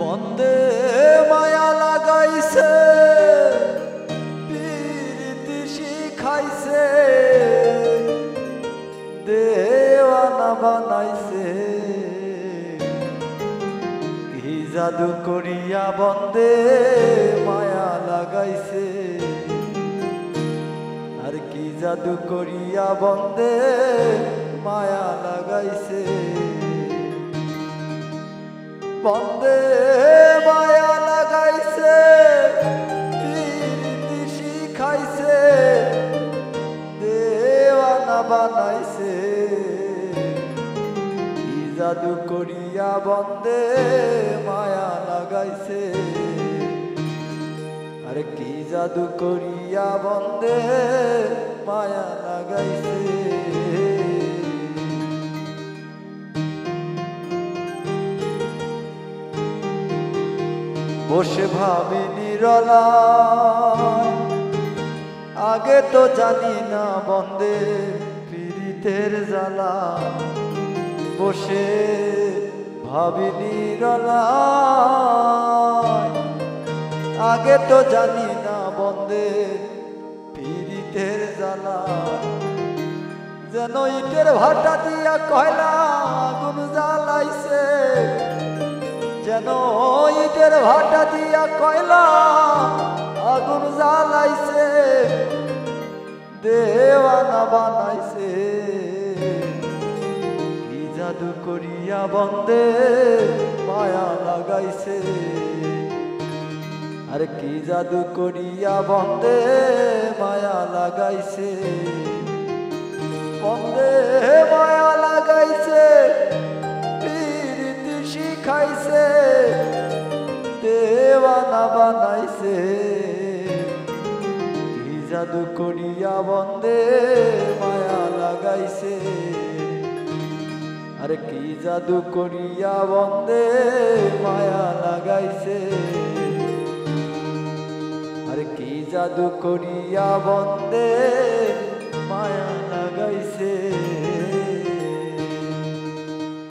বন্দে মায়া লাগাইছে প্রীতি শিখাইছে দেওয়ানা বানাইছে কি জাদু করিয়া বন্দে মায়া লাগাইছে আর কি জাদু করিয়া বন্দে মায়া লাগাইছে বন্দে মায়া লাগাইছে প্রীতি শিখাইছে দেওয়ানা বানাইছে কি জাদু করিয়া বন্দে মায়া লাগাইছে আর কি জাদু করিয়া বন্দে মায়া লাগাইছে বসে ভাবি নিরলায় আগে তো জানি না বন্দে পীড়িতের জ্বালা বসে ভাবি নিরলায় আগে তো জানি না বন্দে পীড়িতের জ্বালা যেন ইটের ভাটা দিয়া কয়লা আগুন জ্বালাইছে যেন ইটের ভাটা দিয়া কয়লা আগুন জ্বালাইছে দেওয়ানা বানাইছে কি জাদু করিয়া বন্দে মায়া লাগাইছে আর কি জাদু করিয়া বন্দে মায়া লাগাইছে বন্দে মায়া লাগাইছে প্রীতি শিখাইছে দেওয়ানা বানাইছে কি জাদু করিয়া বন্দে মায়া লাগাইছে আর কি জাদু করিয়া বন্দে মায়া লাগাইছে আর কি জাদু করিয়া বন্দে মায়া